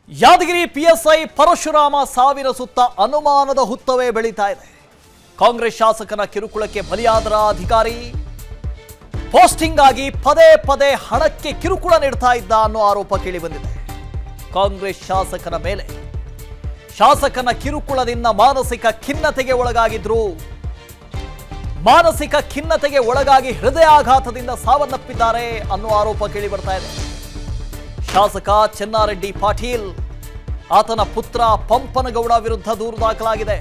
Yadgir PSI Parashurama ಸಾವಿನ ಸುತ್ತ ಅನುಮಾನದ ಹುತ್ತವೇ ಬೆಳೀತಾ ಇದೆ. ಕಾಂಗ್ರೆಸ್ ಶಾಸಕನ ಕಿರುಕುಳಕ್ಕೆ ಬಲಿಯಾದರ ಅಧಿಕಾರಿ ಪೋಸ್ಟಿಂಗ್ ಆಗಿ ಪದೇ ಪದೇ ಹಣಕ್ಕೆ ಕಿರುಕುಳ ನೀಡ್ತಾ ಇದ್ದ ಅನ್ನೋ ಆರೋಪ ಕೇಳಿಬಂದಿದೆ. ಕಾಂಗ್ರೆಸ್ ಶಾಸಕನ ಮೇಲೆ ಶಾಸಕನ ಕಿರುಕುಳದಿಂದ ಮಾನಸಿಕ ಖಿನ್ನತೆಗೆ ಒಳಗಾಗಿದ್ರು. ಮಾನಸಿಕ ಖಿನ್ನತೆಗೆ ಒಳಗಾಗಿ ಹೃದಯಾಘಾತದಿಂದ ಸಾವನ್ನಪ್ಪಿದ್ದಾರೆ ಅನ್ನೋ ಆರೋಪ ಕೇಳಿ ಬರ್ತಾ ಇದೆ. ಶಾಸಕ ಚೆನ್ನಾರೆಡ್ಡಿ ಪಾಟೀಲ್ ಆತನ ಪುತ್ರ ಪಂಪನಗೌಡ ವಿರುದ್ಧ ದೂರು ದಾಖಲಾಗಿದೆ.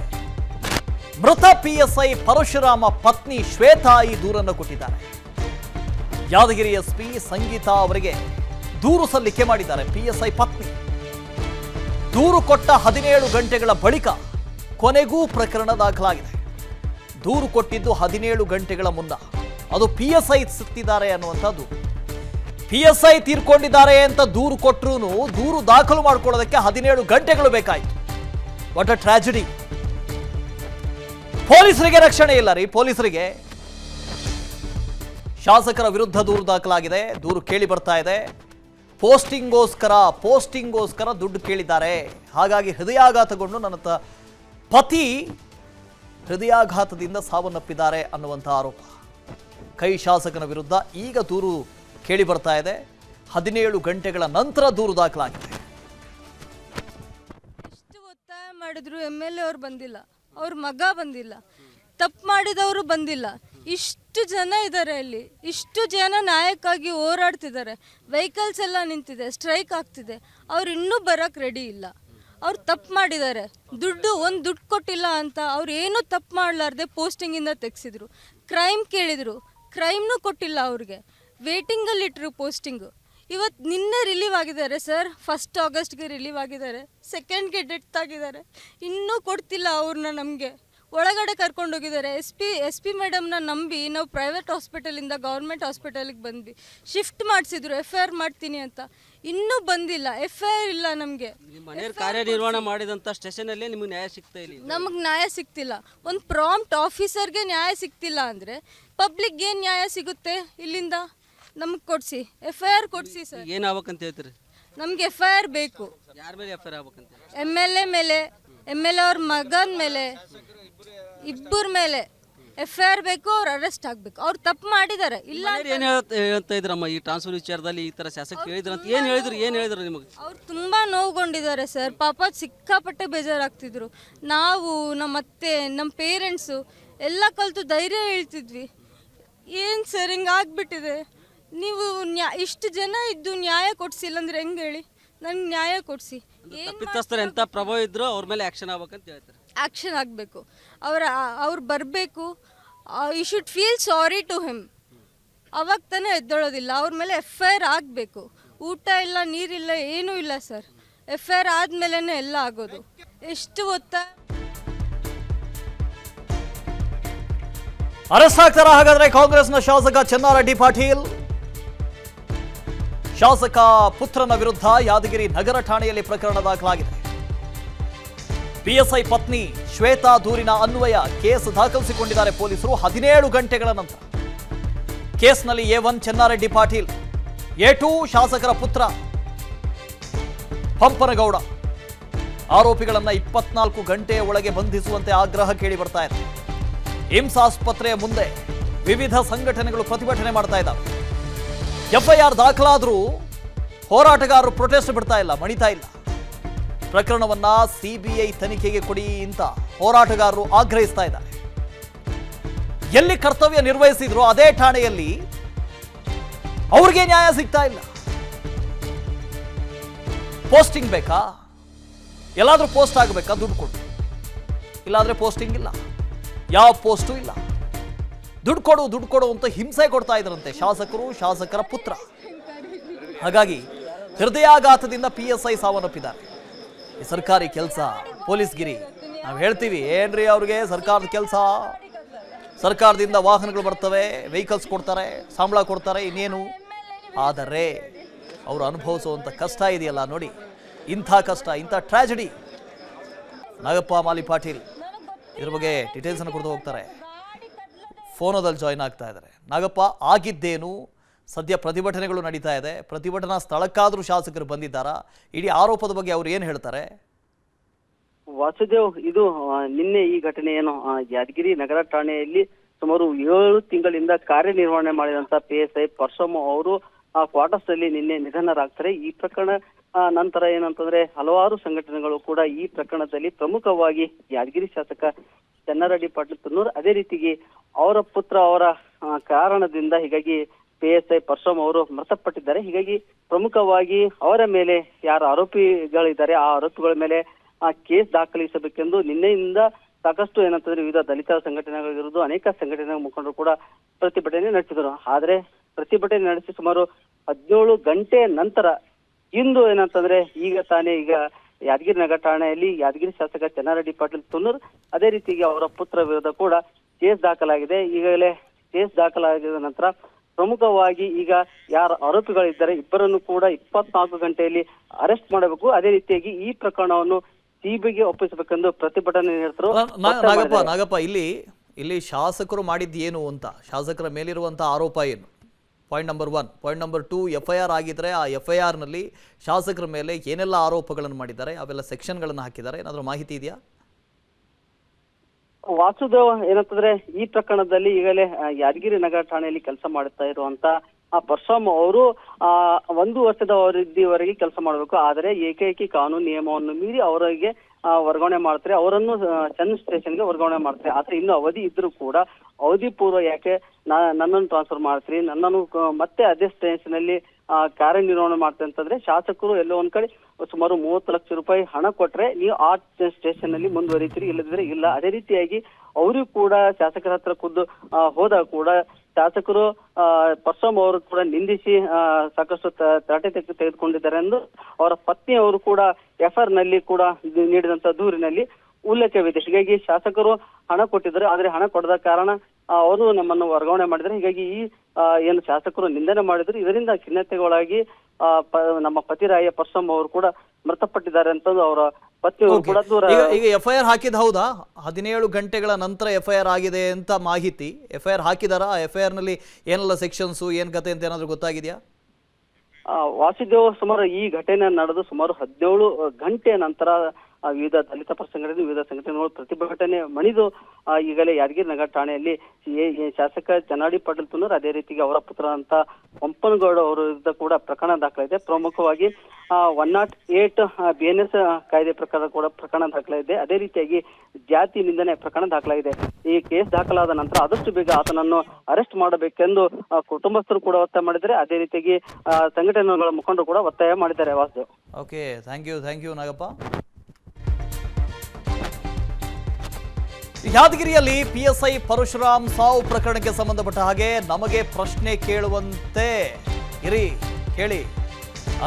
ಮೃತ ಪಿಎಸ್ಐ ಪರಶುರಾಮ ಪತ್ನಿ ಶ್ವೇತಾ ಈ ದೂರನ್ನು ಕೊಟ್ಟಿದ್ದಾರೆ. ಯಾದಗಿರಿ ಎಸ್ಪಿ ಸಂಗೀತಾ ಅವರಿಗೆ ದೂರು ಸಲ್ಲಿಕೆ ಮಾಡಿದ್ದಾರೆ ಪಿಎಸ್ಐ ಪತ್ನಿ. ದೂರು ಕೊಟ್ಟ 17 ಗಂಟೆಗಳ ಬಳಿಕ ಕೊನೆಗೂ ಪ್ರಕರಣ ದಾಖಲಾಗಿದೆ. ದೂರು ಕೊಟ್ಟಿದ್ದು 17 ಗಂಟೆಗಳ ಮುನ್ನ. ಅದು ಪಿಎಸ್ಐ ಸತ್ತಿದ್ದಾರೆ ಅನ್ನುವಂಥದ್ದು. ಪಿಎಸ್ಐ ತೀರ್ಕೊಂಡಿದ್ದಾರೆ ಅಂತ ದೂರು ಕೊಟ್ಟರು ದೂರು ದಾಖಲು ಮಾಡಿಕೊಳ್ಳೋದಕ್ಕೆ 17 ಗಂಟೆಗಳು ಬೇಕಾಯಿತು. What a tragedy. ಪೊಲೀಸರಿಗೆ ರಕ್ಷಣೆ ಇಲ್ಲ ರೀ. ಪೊಲೀಸರಿಗೆ ಶಾಸಕರ ವಿರುದ್ಧ ದೂರು ದಾಖಲಾಗಿದೆ. ದೂರು ಕೇಳಿ ಬರ್ತಾ ಇದೆ. ಪೋಸ್ಟಿಂಗೋಸ್ಕರ ದುಡ್ಡು ಕೇಳಿದ್ದಾರೆ. ಹಾಗಾಗಿ ಹೃದಯಾಘಾತಗೊಂಡು ನನ್ನ ಪತಿ ಹೃದಯಾಘಾತದಿಂದ ಸಾವನ್ನಪ್ಪಿದ್ದಾರೆ ಅನ್ನುವಂಥ ಆರೋಪ ಕೈ ಶಾಸಕನ ವಿರುದ್ಧ ಈಗ ದೂರು ಕೇಳಿ ಬರ್ತಾ ಇದೆ. 17 ಗಂಟೆಗಳ ನಂತರ ದೂರು ದಾಖಲಾಗಿದೆ. ಎಷ್ಟು ಒತ್ತಾಯ ಮಾಡಿದ್ರು MLA ಅವ್ರು ಬಂದಿಲ್ಲ, ಅವ್ರ ಮಗ ಬಂದಿಲ್ಲ, ತಪ್ಪು ಮಾಡಿದವರು ಬಂದಿಲ್ಲ. ಇಷ್ಟು ಜನ ಇದ್ದಾರೆ ಅಲ್ಲಿ, ಇಷ್ಟು ಜನ ನ್ಯಾಯಕ್ಕಾಗಿ ಹೋರಾಡ್ತಿದ್ದಾರೆ. ವೆಹಿಕಲ್ಸ್ ಎಲ್ಲ ನಿಂತಿದೆ, ಸ್ಟ್ರೈಕ್ ಆಗ್ತಿದೆ. ಅವ್ರು ಇನ್ನೂ ಬರೋಕ್ಕೆ ರೆಡಿ ಇಲ್ಲ. ಅವ್ರು ತಪ್ಪು ಮಾಡಿದ್ದಾರೆ. ದುಡ್ಡು ಕೊಟ್ಟಿಲ್ಲ ಅಂತ ಅವ್ರು ಏನೂ ತಪ್ಪು ಮಾಡಲಾರ್ದೆ ಪೋಸ್ಟಿಂಗಿಂದ ತೆಗೆಸಿದ್ರು. ಕ್ರೈಮ್ ಕೇಳಿದರು, ಕ್ರೈಮ್ನೂ ಕೊಟ್ಟಿಲ್ಲ ಅವ್ರಿಗೆ. ವೇಟಿಂಗಲ್ಲಿ ಇಟ್ಟರು ಪೋಸ್ಟಿಂಗು. ನಿನ್ನೆ ರಿಲೀವ್ ಆಗಿದ್ದಾರೆ ಸರ್. 1 ಆಗಸ್ಟ್ಗೆ ರಿಲೀವ್ ಆಗಿದ್ದಾರೆ. 2ಗೆ ಡೆತ್ ಆಗಿದ್ದಾರೆ. ಇನ್ನೂ ಕೊಡ್ತಿಲ್ಲ ಅವ್ರನ್ನ. ನಮಗೆ ಒಳಗಡೆ ಕರ್ಕೊಂಡೋಗಿದ್ದಾರೆ. ಎಸ್ ಪಿ ಮೇಡಮ್ನ ನಂಬಿ ನಾವು ಪ್ರೈವೇಟ್ ಹಾಸ್ಪಿಟಲಿಂದ ಗೌರ್ಮೆಂಟ್ ಹಾಸ್ಪಿಟಲಿಗೆ ಬಂದ್ವಿ. ಶಿಫ್ಟ್ ಮಾಡಿಸಿದ್ರು FIR ಮಾಡ್ತೀನಿ ಅಂತ. ಇನ್ನೂ ಬಂದಿಲ್ಲ. FIR ಇಲ್ಲ ನಮಗೆ. ಕಾರ್ಯನಿರ್ವಹಣೆ ಮಾಡಿದಂಥ ಸ್ಟೇಷನಲ್ಲಿ ನಿಮಗೆ ನ್ಯಾಯ ಸಿಗ್ತಾ ಇಲ್ಲ. ನಮಗೆ ನ್ಯಾಯ ಸಿಗ್ತಿಲ್ಲ. ಒಂದು ಪ್ರಾಂಪ್ಟ್ ಆಫೀಸರ್ಗೆ ನ್ಯಾಯ ಸಿಗ್ತಿಲ್ಲ ಅಂದರೆ ಪಬ್ಲಿಕ್ಗೆ ಏನು ನ್ಯಾಯ ಸಿಗುತ್ತೆ ಇಲ್ಲಿಂದ? ನಮಗೆ ಕೊಡಿಸಿ, FIR ಕೊಡಿಸಿ ಸರ್. ಏನು ಆಗ್ಬೇಕಂತ ಹೇಳ್ತೀರಿ? ನಮಗೆ FIR ಬೇಕು. ಯಾರ ಮೇಲೆ FIR ಆಗ್ಬೇಕಂತ? MLA ಮೇಲೆ, MLA ಅವ್ರ ಮಗನ ಮೇಲೆ, ಇಬ್ಬರ ಮೇಲೆ FIR ಬೇಕು. ಅವ್ರು ಅರೆಸ್ಟ್ ಆಗಬೇಕು. ಅವ್ರು ತಪ್ಪು ಮಾಡಿದ್ದಾರೆ. ಇಲ್ಲ ಏನು ಹೇಳ್ತಾ ಇದ್ರಮ್ಮ ಈ ಟ್ರಾನ್ಸ್ಫರ್ ವಿಚಾರದಲ್ಲಿ ಈ ಥರ ಶಾಸಕ ಹೇಳಿದ್ರು ಅಂತ ಏನು ಹೇಳಿದ್ರು ನಿಮಗೆ? ಅವ್ರು ತುಂಬ ನೋವುಗೊಂಡಿದ್ದಾರೆ ಸರ್. ಪಾಪ ಸಿಕ್ಕಾಪಟ್ಟೆ ಬೇಜಾರಾಗ್ತಿದ್ರು. ನಾವು, ನಮ್ಮ ಅತ್ತೆ, ನಮ್ಮ ಪೇರೆಂಟ್ಸು ಎಲ್ಲ ಕಲಿತು ಧೈರ್ಯ ಹೇಳ್ತಿದ್ವಿ. ಏನು ಸರ್ ಹಿಂಗಾಗ್ಬಿಟ್ಟಿದೆ. ನೀವು ಇಷ್ಟು ಜನ ಇದ್ದು ನ್ಯಾಯ ಕೊಡಿಸಿಲ್ಲ ಅಂದರೆ ಹೆಂಗೆ ಹೇಳಿ? ನನಗೆ ನ್ಯಾಯ ಕೊಡಿಸಿ. ತಪ್ಪಿತಸ್ಥರು ಎಂಥ ಪ್ರಭಾವ ಇದ್ರು ಅವ್ರ ಮೇಲೆ ಆ್ಯಕ್ಷನ್ ಆಗ್ಬೇಕಂತ ಹೇಳ್ತಾರೆ. ಆ್ಯಕ್ಷನ್ ಆಗಬೇಕು. ಅವ್ರು ಬರಬೇಕು. You should feel sorry to him. ಅವಾಗ ತಾನೇ ಎದ್ದೇಳೋದಿಲ್ಲ. ಅವ್ರ ಮೇಲೆ FIR ಆಗಬೇಕು. ಊಟ ಇಲ್ಲ, ನೀರಿಲ್ಲ, ಏನೂ ಇಲ್ಲ ಸರ್. FIR ಆದಮೇಲೆ ಎಲ್ಲ ಆಗೋದು. ಎಷ್ಟು ಒತ್ತಾಯ. ಅರೆಸ್ಟ್ ಆಗ್ತಾರ ಹಾಗಾದ್ರೆ ಕಾಂಗ್ರೆಸ್ನ ಶಾಸಕ ಚೆನ್ನಾರೆಡ್ಡಿ ಪಾಟೀಲ್? ಶಾಸಕ ಪುತ್ರನ ವಿರುದ್ಧ ಯಾದಗಿರಿ ನಗರ ಠಾಣೆಯಲ್ಲಿ ಪ್ರಕರಣ ದಾಖಲಾಗಿದೆ. PSI ಪತ್ನಿ ಶ್ವೇತಾ ದೂರಿನ ಅನ್ವಯ ಕೇಸ್ ದಾಖಲಿಸಿಕೊಂಡಿದ್ದಾರೆ ಪೊಲೀಸರು 17 ಗಂಟೆಗಳ ನಂತರ. ಕೇಸ್ನಲ್ಲಿ A1 ಚೆನ್ನಾರೆಡ್ಡಿ ಪಾಟೀಲ್, A2 ಶಾಸಕರ ಪುತ್ರ ಪಂಪನಗೌಡ. ಆರೋಪಿಗಳನ್ನ 24 ಗಂಟೆಯ ಒಳಗೆ ಬಂಧಿಸುವಂತೆ ಆಗ್ರಹ ಕೇಳಿ ಬರ್ತಾ ಇದೆ. ಏಮ್ಸ್ ಆಸ್ಪತ್ರೆಯ ಮುಂದೆ ವಿವಿಧ ಸಂಘಟನೆಗಳು ಪ್ರತಿಭಟನೆ ಮಾಡ್ತಾ ಇದ್ದಾವೆ. FIR ದಾಖಲಾದರೂ ಹೋರಾಟಗಾರರು ಪ್ರೊಟೆಸ್ಟ್ ಬಿಡ್ತಾ ಇಲ್ಲ, ಮಣಿತಾ ಇಲ್ಲ. ಪ್ರಕರಣವನ್ನ CBI ತನಿಖೆಗೆ ಕೊಡಿ ಅಂತ ಹೋರಾಟಗಾರರು ಆಗ್ರಹಿಸ್ತಾ ಇದ್ದಾರೆ. ಎಲ್ಲಿ ಕರ್ತವ್ಯ ನಿರ್ವಹಿಸಿದ್ರು ಅದೇ ಠಾಣೆಯಲ್ಲಿ ಅವ್ರಿಗೆ ನ್ಯಾಯ ಸಿಗ್ತಾ ಇಲ್ಲ. ಪೋಸ್ಟಿಂಗ್ ಬೇಕಾ? ಎಲ್ಲಾದ್ರೂ ಪೋಸ್ಟ್ ಆಗಬೇಕಾ? ದುಡ್ಡು ಕೊಡು. ಇಲ್ಲಾಂದ್ರೆ ಪೋಸ್ಟಿಂಗ್ ಇಲ್ಲ, ಯಾವ ಪೋಸ್ಟು ಇಲ್ಲ. ದುಡ್ಡು ಕೊಡು ಅಂತ ಹಿಂಸೆ ಕೊಡ್ತಾ ಇದ್ರಂತೆ ಶಾಸಕರು, ಶಾಸಕರ ಪುತ್ರ. ಹಾಗಾಗಿ ಹೃದಯಾಘಾತದಿಂದ PSI ಸಾವನ್ನಪ್ಪಿದ್ದಾರೆ. ಈ ಸರ್ಕಾರಿ ಕೆಲಸ, ಪೊಲೀಸ್ಗಿರಿ ನಾವು ಹೇಳ್ತೀವಿ ಏನ್ರಿ ಅವ್ರಿಗೆ? ಸರ್ಕಾರದ ಕೆಲಸ. ಸರ್ಕಾರದಿಂದ ವಾಹನಗಳು ಬರ್ತವೆ, ವೆಹಿಕಲ್ಸ್ ಕೊಡ್ತಾರೆ, ಸಂಬಳ ಕೊಡ್ತಾರೆ, ಇನ್ನೇನು. ಆದರೆ ಅವರು ಅನುಭವಿಸುವಂಥ ಕಷ್ಟ ಇದೆಯಲ್ಲ ನೋಡಿ, ಇಂಥ ಕಷ್ಟ, ಇಂಥ ಟ್ರಾಜಿಡಿ. ನಾಗಪ್ಪ ಮಾಲಿ ಪಾಟೀಲ್ ಇದ್ರ ಬಗ್ಗೆ ಡೀಟೇಲ್ಸನ್ನು ಕೊಡ್ತಾ ಹೋಗ್ತಾರೆ. ಫೋನೋದಲ್ಲಿ ಜಾಯ್ನ್ ಆಗ್ತಾ ಇದ್ದಾರೆ. ನಾಗಪ್ಪ, ಆಗಿದ್ದೇನು? ಸದ್ಯ ಪ್ರತಿಭಟನೆಗಳು ನಡೀತಾ ಇದೆ. ಪ್ರತಿಭಟನಾ ಸ್ಥಳಕ್ಕಾದರೂ ಶಾಸಕರು ಬಂದಿದ್ದಾರಾ? ಇಡೀ ಆರೋಪದ ಬಗ್ಗೆ ಅವರು ಏನು ಹೇಳ್ತಾರೆ? ವಾಸುದೇವ್, ಇದು ನಿನ್ನೆ ಈ ಘಟನೆ ಏನು ಯಾದಗಿರಿ ನಗರ ಠಾಣೆಯಲ್ಲಿ ಸುಮಾರು 7 ತಿಂಗಳಿಂದ ಕಾರ್ಯನಿರ್ವಹಣೆ ಮಾಡಿದಂತ PSI ಪರಶುರಾಮ್ ಅವರು ಕ್ವಾರ್ಟರ್ಸ್ ನಲ್ಲಿ ನಿನ್ನೆ ನಿಧನರಾಗ್ತಾರೆ. ಈ ಪ್ರಕರಣ ನಂತರ ಏನಂತಂದ್ರೆ ಹಲವಾರು ಸಂಘಟನೆಗಳು ಕೂಡ ಈ ಪ್ರಕರಣದಲ್ಲಿ ಪ್ರಮುಖವಾಗಿ ಯಾದಗಿರಿ ಶಾಸಕ ಚೆನ್ನಾರೆಡ್ಡಿ ಪಾಟೀಲ್ ತುನ್ನೂರ್, ಅದೇ ರೀತಿಗೆ ಅವರ ಪುತ್ರ ಅವರ ಕಾರಣದಿಂದ ಹೀಗಾಗಿ PSI ಪರಶುರಾಮ್ ಅವರು ಮೃತಪಟ್ಟಿದ್ದಾರೆ. ಹೀಗಾಗಿ ಪ್ರಮುಖವಾಗಿ ಅವರ ಮೇಲೆ ಯಾರು ಆರೋಪಿಗಳಿದ್ದಾರೆ ಆ ಆರೋಪಿಗಳ ಮೇಲೆ ಕೇಸ್ ದಾಖಲಿಸಬೇಕೆಂದು ನಿನ್ನೆಯಿಂದ ಸಾಕಷ್ಟು ಏನಂತಂದ್ರೆ ವಿವಿಧ ದಲಿತ ಸಂಘಟನೆಗಳಿರುವುದು ಅನೇಕ ಸಂಘಟನೆಗಳ ಮುಖಂಡರು ಕೂಡ ಪ್ರತಿಭಟನೆ ನಡೆಸಿದರು. ಆದ್ರೆ ಪ್ರತಿಭಟನೆ ನಡೆಸಿ ಸುಮಾರು 17 ಗಂಟೆ ನಂತರ ಇಂದು ಏನಂತಂದ್ರೆ ಈಗ ಯಾದಗಿರಿ ನಗರ ಠಾಣೆಯಲ್ಲಿ ಯಾದಗಿರಿ ಶಾಸಕ ಚೆನ್ನಾರೆಡ್ಡಿ ಪಾಟೀಲ್ ತುನ್ನೂರ್ ಅದೇ ರೀತಿಗೆ ಅವರ ಪುತ್ರ ವಿರುದ್ಧ ಕೂಡ ಕೇಸ್ ದಾಖಲಾಗಿದೆ. ಈಗಾಗಲೇ ಕೇಸ್ ದಾಖಲಾಗಿದ ನಂತರ ಪ್ರಮುಖವಾಗಿ ಈಗ ಯಾರ ಆರೋಪಿಗಳಿದ್ದಾರೆ ಇಬ್ಬರನ್ನು ಕೂಡ 24 ಗಂಟೆಯಲ್ಲಿ ಅರೆಸ್ಟ್ ಮಾಡಬೇಕು. ಅದೇ ರೀತಿಯಾಗಿ ಈ ಪ್ರಕರಣವನ್ನು ಸಿಬಿಐಗೆ ಒಪ್ಪಿಸಬೇಕೆಂದು ಪ್ರತಿಭಟನೆ ನಿರತರು ನಾಗಪ್ಪ, ಇಲ್ಲಿ ಶಾಸಕರು ಮಾಡಿದ್ದು ಏನು ಅಂತ, ಶಾಸಕರ ಮೇಲಿರುವಂತಹ ಆರೋಪ ಏನು? Point number 1. Point number 2, FIR ಆಗಿದ್ರೆ ಆ FIR ನಲ್ಲಿ ಶಾಸಕರ ಮೇಲೆ ಏನೆಲ್ಲ ಆರೋಪಗಳನ್ನು ಮಾಡಿದ್ದಾರೆ, ಅವೆಲ್ಲ ಸೆಕ್ಷನ್ಗಳನ್ನು ಹಾಕಿದ್ದಾರೆ, ಏನಾದರೂ ಮಾಹಿತಿ ಇದೆಯಾ? ವಾಸುದೇವ್, ಏನಂತಂದ್ರೆ ಈ ಪ್ರಕರಣದಲ್ಲಿ ಈಗಲೇ ಯಾದಗಿರಿ ನಗರ ಠಾಣೆಯಲ್ಲಿ ಕೆಲಸ ಮಾಡುತ್ತಾ ಇರುವಂತ ಪರಶುರಾಮ್ ಅವರು 1 ವರ್ಷದ ಅವಧಿವರೆಗೆ ಕೆಲಸ ಮಾಡಬೇಕು. ಆದರೆ ಏಕೈಕಿ ಕಾನೂನು ನಿಯಮವನ್ನು ಮೀರಿ ಅವರಿಗೆ ವರ್ಗಾವಣೆ ಮಾಡ್ತಾರೆ, ಅವರನ್ನು ಚಂದ್ ಸ್ಟೇಷನ್ಗೆ ವರ್ಗಾವಣೆ ಮಾಡ್ತಾರೆ. ಆದ್ರೆ ಇನ್ನು ಅವಧಿ ಇದ್ರೂ ಕೂಡ ಅವಧಿ ಪೂರ್ವ ಯಾಕೆ ನನ್ನನ್ನು ಟ್ರಾನ್ಸ್ಫರ್ ಮಾಡ್ತೀರಿ, ನನ್ನನ್ನು ಮತ್ತೆ ಅದೇ ಸ್ಟೇಷನ್ ಅಲ್ಲಿ ಕಾರ್ಯನಿರ್ವಹಣೆ ಮಾಡ್ತಾರೆ ಅಂತಂದ್ರೆ ಶಾಸಕರು ಎಲ್ಲೋ ಒಂದ್ ಕಡೆ ಸುಮಾರು 30 ಲಕ್ಷ ರೂಪಾಯಿ ಹಣ ಕೊಟ್ರೆ ನೀವು ಆ ಸ್ಟೇಷನ್ ಅಲ್ಲಿ ಮುಂದುವರಿತೀರಿ, ಇಲ್ಲದಿದ್ರೆ ಇಲ್ಲ. ಅದೇ ರೀತಿಯಾಗಿ ಅವರು ಕೂಡ ಶಾಸಕರ ಹತ್ರ ಖುದ್ದು ಹೋದಾಗ ಕೂಡ ಶಾಸಕರು ಪರಶುರಾಮ್ ಅವರು ಕೂಡ ನಿಂದಿಸಿ ಸಾಕಷ್ಟು ತರಾಟೆ ತೆಗೆದುಕೊಂಡಿದ್ದಾರೆ ಎಂದು ಅವರ ಪತ್ನಿ ಅವರು ಕೂಡ FIR ನಲ್ಲಿ ಕೂಡ ನೀಡಿದಂತ ದೂರಿನಲ್ಲಿ ಉಲ್ಲೇಖವಿದೆ. ಹೀಗಾಗಿ ಶಾಸಕರು ಹಣ ಕೊಟ್ಟಿದ್ದಾರೆ, ಆದ್ರೆ ಹಣ ಕೊಡದ ಕಾರಣ ಅವರು ನಮ್ಮನ್ನು ವರ್ಗಾವಣೆ ಮಾಡಿದ್ದಾರೆ. ಹೀಗಾಗಿ ಈ ಏನು ಶಾಸಕರು ನಿಂದನೆ ಮಾಡಿದ್ರು, ಇದರಿಂದ ಖಿನ್ನತೆಗೊಳಗಾಗಿ ನಮ್ಮ ಪತಿರಾಯ ಪರಶುರಾಮ್ ಅವರು ಕೂಡ ಮೃತಪಟ್ಟಿದ್ದಾರೆ ಅಂತ ಅವರ ಪತ್ನಿಯವರು ಕೂಡ ದೂರ. ಈಗ FIR ಹಾಕಿದ ಹೌದಾ? 17 ಗಂಟೆಗಳ ನಂತರ FIR ಆಗಿದೆ ಅಂತ ಮಾಹಿತಿ. FIR ಹಾಕಿದಾರಾ? FIR ನಲ್ಲಿ ಏನೆಲ್ಲ ಸೆಕ್ಷನ್ಸ್, ಏನ್ ಕತೆ ಅಂತ ಏನಾದ್ರು ಗೊತ್ತಾಗಿದೆಯಾ? ವಾಸುದೇವ್, ಸುಮಾರು ಈ ಘಟನೆ ನಡೆದು ಸುಮಾರು 17 ಗಂಟೆ ನಂತರ ವಿವಿಧ ದಲಿತ ಪರ ಸಂಘಟನೆ, ವಿವಿಧ ಸಂಘಟನೆಗಳು ಪ್ರತಿಭಟನೆ ಮಣಿದು ಈಗಲೇ ಯಾದಗಿರಿ ನಗರ ಠಾಣೆಯಲ್ಲಿ ಶಾಸಕ ಚೆನ್ನಾರೆಡ್ಡಿ ಪಾಟೀಲ್ ತುನ್ನೂರ್ ಅದೇ ರೀತಿಗೆ ಅವರ ಪುತ್ರ ಅಂತ ಪಂಪನಗೌಡ ಅವರ ವಿರುದ್ಧ ಕೂಡ ಪ್ರಕರಣ ದಾಖಲಾಗಿದೆ. ಪ್ರಮುಖವಾಗಿ 108 BNS ಕಾಯ್ದೆ ಪ್ರಕಾರ ಕೂಡ ಪ್ರಕರಣ ದಾಖಲಾಗಿದೆ. ಅದೇ ರೀತಿಯಾಗಿ ಜಾತಿ ನಿಂದನೆ ಪ್ರಕರಣ ದಾಖಲಾಗಿದೆ. ಈ ಕೇಸ್ ದಾಖಲಾದ ನಂತರ ಆದಷ್ಟು ಬೇಗ ಆತನನ್ನು ಅರೆಸ್ಟ್ ಮಾಡಬೇಕೆಂದು ಕುಟುಂಬಸ್ಥರು ಕೂಡ ಒತ್ತಾಯ ಮಾಡಿದ್ದಾರೆ. ಅದೇ ರೀತಿಯಾಗಿ ಸಂಘಟನೆಗಳ ಮುಖಂಡರು ಕೂಡ ಒತ್ತಾಯ ಮಾಡಿದ್ದಾರೆ. Vasudev, okay, thank you Nagappa. ಯಾದಗಿರಿಯಲ್ಲಿ PSI ಪರಶುರಾಮ್ ಸಾವು ಪ್ರಕರಣಕ್ಕೆ ಸಂಬಂಧಪಟ್ಟ ಹಾಗೆ ನಮಗೆ ಪ್ರಶ್ನೆ ಕೇಳುವಂತೆ ಇರಿ, ಕೇಳಿ.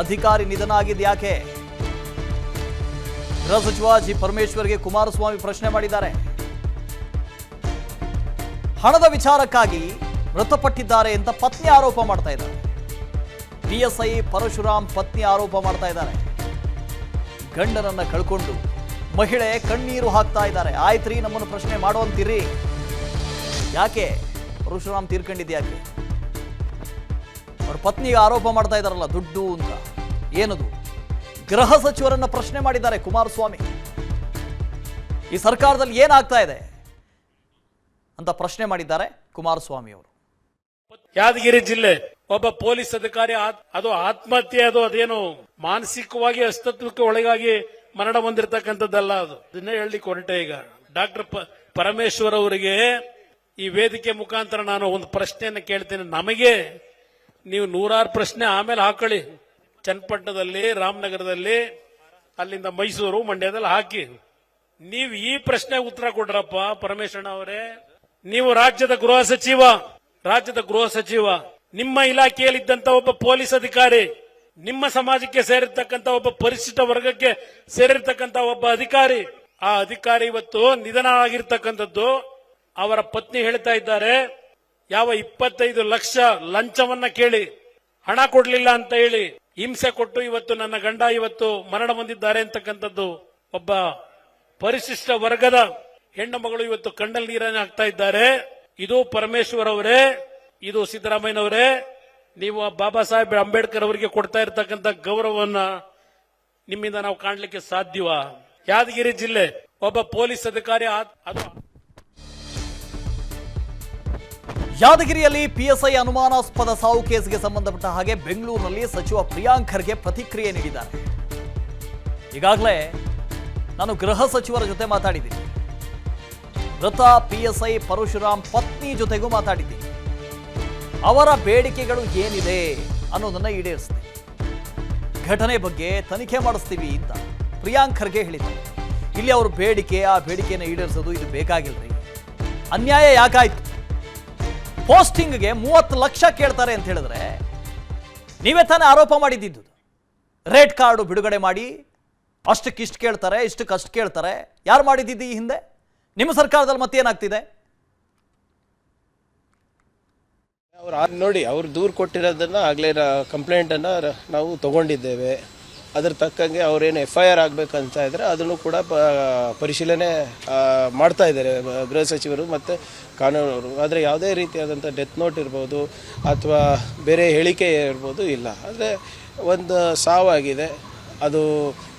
ಅಧಿಕಾರಿ ನಿಧನ ಆಗಿದ್ದು ಯಾಕೆ? ಗೃಹ ಸಚಿವ ಜಿ ಪರಮೇಶ್ವರ್ಗೆ ಕುಮಾರಸ್ವಾಮಿ ಪ್ರಶ್ನೆ ಮಾಡಿದ್ದಾರೆ. ಹಣದ ವಿಚಾರಕ್ಕಾಗಿ ಮೃತಪಟ್ಟಿದ್ದಾರೆ ಅಂತ ಪತ್ನಿ ಆರೋಪ ಮಾಡ್ತಾ ಇದ್ದಾರೆ. PSI ಪರಶುರಾಮ್ ಪತ್ನಿ ಆರೋಪ ಮಾಡ್ತಾ ಇದ್ದಾರೆ. ಗಂಡನನ್ನ ಕಳ್ಕೊಂಡು ಮಹಿಳೆ ಕಣ್ಣೀರು ಹಾಕ್ತಾ ಇದ್ದಾರೆ. ಆಯ್ತ್ರಿ, ನಮ್ಮನ್ನು ಪ್ರಶ್ನೆ ಮಾಡುವಂತೀರಿ, ಯಾಕೆ ಪರಶುರಾಮ್ ತೀರ್ಕೊಂಡಿದ್ಯಾಕೆ? ಅವ್ರ ಪತ್ನಿಗೆ ಆರೋಪ ಮಾಡ್ತಾ ಇದ್ದಾರಲ್ಲ ದುಡ್ಡು ಅಂತ, ಏನದು? ಗೃಹ ಸಚಿವರನ್ನ ಪ್ರಶ್ನೆ ಮಾಡಿದ್ದಾರೆ ಕುಮಾರಸ್ವಾಮಿ. ಈ ಸರ್ಕಾರದಲ್ಲಿ ಏನಾಗ್ತಾ ಇದೆ ಅಂತ ಪ್ರಶ್ನೆ ಮಾಡಿದ್ದಾರೆ ಕುಮಾರಸ್ವಾಮಿ ಅವರು. ಯಾದಗಿರಿ ಜಿಲ್ಲೆ ಒಬ್ಬ ಪೊಲೀಸ್ ಅಧಿಕಾರಿ ಅದು ಆತ್ಮಹತ್ಯೆ, ಅದೇನು ಮಾನಸಿಕವಾಗಿ ಅಸ್ತಿತ್ವಕ್ಕೆ ಒಳಗಾಗಿ ಮರಣ ಹೊಂದಿರತಕ್ಕಂಥದ್ದಲ್ಲ. ಅದನ್ನೇ ಹೇಳಲಿಕ್ಕೆ ಹೊರಟೆ. ಈಗ ಡಾಕ್ಟರ್ ಪರಮೇಶ್ವರ್ ಅವರಿಗೆ ಈ ವೇದಿಕೆ ಮುಖಾಂತರ ನಾನು ಒಂದು ಪ್ರಶ್ನೆಯನ್ನು ಕೇಳ್ತೇನೆ. ನಮಗೆ ನೀವು 100 ಪ್ರಶ್ನೆ ಆಮೇಲೆ ಹಾಕೊಳ್ಳಿ, ಚನ್ನಪಟ್ಟಣದಲ್ಲಿ, ರಾಮನಗರದಲ್ಲಿ, ಅಲ್ಲಿಂದ ಮೈಸೂರು, ಮಂಡ್ಯದಲ್ಲಿ ಹಾಕಿ. ನೀವು ಈ ಪ್ರಶ್ನೆಗೆ ಉತ್ತರ ಕೊಡ್ರಪ್ಪ ಪರಮೇಶ್ವರಣ್ಣ ಅವರೇ. ನೀವು ರಾಜ್ಯದ ಗೃಹ ಸಚಿವ, ನಿಮ್ಮ ಇಲಾಖೆಯಲ್ಲಿದ್ದಂತ ಒಬ್ಬ ಪೊಲೀಸ್ ಅಧಿಕಾರಿ, ನಿಮ್ಮ ಸಮಾಜಕ್ಕೆ ಸೇರಿರ್ತಕ್ಕಂಥ ಒಬ್ಬ ಪರಿಶಿಷ್ಟ ವರ್ಗಕ್ಕೆ ಸೇರಿರ್ತಕ್ಕಂಥ ಒಬ್ಬ ಅಧಿಕಾರಿ, ಆ ಅಧಿಕಾರಿ ಇವತ್ತು ನಿಧನ ಆಗಿರ್ತಕ್ಕಂಥದ್ದು. ಅವರ ಪತ್ನಿ ಹೇಳ್ತಾ ಇದ್ದಾರೆ, ಯಾವ 25 ಲಕ್ಷ ಲಂಚವನ್ನ ಕೇಳಿ ಹಣ ಕೊಡ್ಲಿಲ್ಲ ಅಂತ ಹೇಳಿ ಹಿಂಸೆ ಕೊಟ್ಟು ಇವತ್ತು ನನ್ನ ಗಂಡ ಇವತ್ತು ಮರಣ ಹೊಂದಿದ್ದಾರೆ ಅಂತಕ್ಕಂಥದ್ದು. ಒಬ್ಬ ಪರಿಶಿಷ್ಟ ವರ್ಗದ ಹೆಣ್ಣು ಮಗಳು ಇವತ್ತು ಕಣ್ಣಲ್ಲಿ ನೀರನ್ನು ಹಾಕ್ತಾ ಇದ್ದಾರೆ. ಇದು ಪರಮೇಶ್ವರ್ ಅವರೇ, ಇದು ಸಿದ್ದರಾಮಯ್ಯನವರೇ, ನೀವು ಬಾಬಾ ಸಾಹೇಬ್ ಅಂಬೇಡ್ಕರ್ ಅವರಿಗೆ ಕೊಡ್ತಾ ಇರತಕ್ಕಂತ ಗೌರವವನ್ನ ನಿಮ್ಮಿಂದ ನಾವು ಕಾಣಲಿಕ್ಕೆ ಸಾಧ್ಯವಾ? ಯಾದಗಿರಿ ಜಿಲ್ಲೆ ಒಬ್ಬ ಪೊಲೀಸ್ ಅಧಿಕಾರಿ ಅದು ಯಾದಗಿರಿಯಲ್ಲಿ ಪಿಎಸ್ಐ ಅನುಮಾನಾಸ್ಪದ ಸಾವು ಕೇಸ್ಗೆ ಸಂಬಂಧಪಟ್ಟ ಹಾಗೆ ಬೆಂಗಳೂರಿನಲ್ಲಿ ಸಚಿವ ಪ್ರಿಯಾಂಕ್ ಖರ್ಗೆ ಪ್ರತಿಕ್ರಿಯೆ ನೀಡಿದ್ದಾರೆ. ಈಗಾಗಲೇ ನಾನು ಗೃಹ ಸಚಿವರ ಜೊತೆ ಮಾತಾಡಿದ್ದೀನಿ, ಮೃತ ಪಿಎಸ್ಐ ಪರಶುರಾಮ್ ಪತ್ನಿ ಜೊತೆಗೂ ಮಾತಾಡಿದ್ದೀನಿ. ಅವರ ಬೇಡಿಕೆಗಳು ಏನಿದೆ ಅನ್ನೋದನ್ನ ಈಡೇರಿಸ್ತೀವಿ, ಘಟನೆ ಬಗ್ಗೆ ತನಿಖೆ ಮಾಡಿಸ್ತೀವಿ ಅಂತ ಪ್ರಿಯಾಂಕ್ ಖರ್ಗೆ ಹೇಳಿದ್ದಾರೆ. ಇಲ್ಲಿ ಅವ್ರ ಬೇಡಿಕೆ, ಆ ಬೇಡಿಕೆಯನ್ನು ಈಡೇರಿಸೋದು ಇದು ಬೇಕಾಗಿಲ್ರಿ. ಅನ್ಯಾಯ ಯಾಕಾಯ್ತು? ಪೋಸ್ಟಿಂಗ್ಗೆ 30 ಲಕ್ಷ ಕೇಳ್ತಾರೆ ಅಂತ ಹೇಳಿದ್ರೆ ನೀವೇ ತಾನೇ ಆರೋಪ ಮಾಡಿದ್ದು. ರೇಟ್ ಕಾರ್ಡು ಬಿಡುಗಡೆ ಮಾಡಿ ಅಷ್ಟಕ್ಕಿಷ್ಟು ಕೇಳ್ತಾರೆ, ಇಷ್ಟಕ್ಕಷ್ಟು ಕೇಳ್ತಾರೆ. ಯಾರು ಮಾಡಿದ್ದು ಈ ಹಿಂದೆ? ನಿಮ್ಮ ಸರ್ಕಾರದಲ್ಲಿ ಮತ್ತೇನಾಗ್ತಿದೆ? ಅವ್ರು ನೋಡಿ, ಅವ್ರು ದೂರು ಕೊಟ್ಟಿರೋದನ್ನ ಆಗಲೇ ಕಂಪ್ಲೇಂಟನ್ನು ನಾವು ತಗೊಂಡಿದ್ದೇವೆ. ಅದ್ರ ತಕ್ಕಂಗೆ ಅವ್ರೇನು FIR ಆಗಬೇಕಂತ ಇದ್ರೆ ಅದನ್ನು ಕೂಡ ಪರಿಶೀಲನೆ ಮಾಡ್ತಾ ಇದ್ದಾರೆ ಗೃಹ ಸಚಿವರು ಮತ್ತು ಕಾನೂನವರು. ಆದರೆ ಯಾವುದೇ ರೀತಿಯಾದಂಥ ಡೆತ್ ನೋಟ್ ಇರ್ಬೋದು ಅಥವಾ ಬೇರೆ ಹೇಳಿಕೆ ಇರ್ಬೋದು ಇಲ್ಲ. ಆದರೆ ಒಂದು ಸಾವಾಗಿದೆ, ಅದು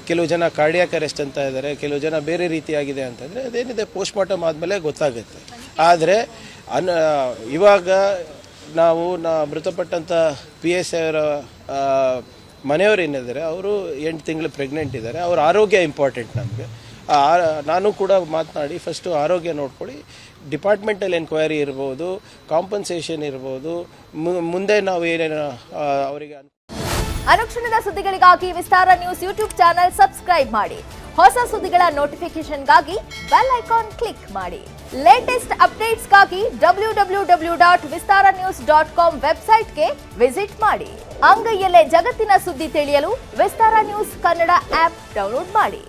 ಕೆಲವು ಜನ ಕಾರ್ಡಿಯಾಕ್ ಅರೆಸ್ಟ್ ಅಂತ ಇದ್ದಾರೆ, ಕೆಲವು ಜನ ಬೇರೆ ರೀತಿಯಾಗಿದೆ ಅಂತಂದರೆ ಅದೇನಿದೆ ಪೋಸ್ಟ್ಮಾರ್ಟಮ್ ಆದಮೇಲೆ ಗೊತ್ತಾಗುತ್ತೆ. ಆದರೆ ಇವಾಗ ನಾವು ಮೃತಪಟ್ಟಂಥ PSI ಅವರ ಮನೆಯವರು ಏನಿದ್ದಾರೆ ಅವರು 8 ತಿಂಗಳು ಪ್ರೆಗ್ನೆಂಟ್ ಇದ್ದಾರೆ. ಅವ್ರ ಆರೋಗ್ಯ ಇಂಪಾರ್ಟೆಂಟ್ ನಮಗೆ. ನಾನು ಕೂಡ ಮಾತನಾಡಿ ಫಸ್ಟು ಆರೋಗ್ಯ ನೋಡ್ಕೊಳ್ಳಿ, ಡಿಪಾರ್ಟ್ಮೆಂಟಲ್ ಎನ್ಕ್ವೈರಿ ಇರ್ಬೋದು, ಕಾಂಪನ್ಸೇಷನ್ ಇರ್ಬೋದು, ಮುಂದೆ ನಾವು ಏನೇನು ಅವರಿಗೆ ಅನುಕ್ಷಣದ ಸುದ್ದಿಗಳಿಗಾಗಿ ವಿಸ್ತಾರ ನ್ಯೂಸ್ ಯೂಟ್ಯೂಬ್ ಚಾನೆಲ್ ಸಬ್ಸ್ಕ್ರೈಬ್ ಮಾಡಿ. ಹೊಸ ಸುದ್ದಿಗಳ ನೋಟಿಫಿಕೇಶನ್ಗಾಗಿ ಬೆಲ್ ಐಕಾನ್ ಕ್ಲಿಕ್ ಮಾಡಿ. ಲೇಟೆಸ್ಟ್ ಅಪ್ಡೇಟ್ಸ್ಗಾಗಿ www.vistaranews.com ವೆಬ್ಸೈಟ್ಗೆ ವಿಸಿಟ್ ಮಾಡಿ. ಅಂಗೈಯಲ್ಲೇ ಜಗತ್ತಿನ ಸುದ್ದಿ ತಿಳಿಯಲು ವಿಸ್ತಾರ ನ್ಯೂಸ್ ಕನ್ನಡ ಆಪ್ ಡೌನ್ಲೋಡ್ ಮಾಡಿ.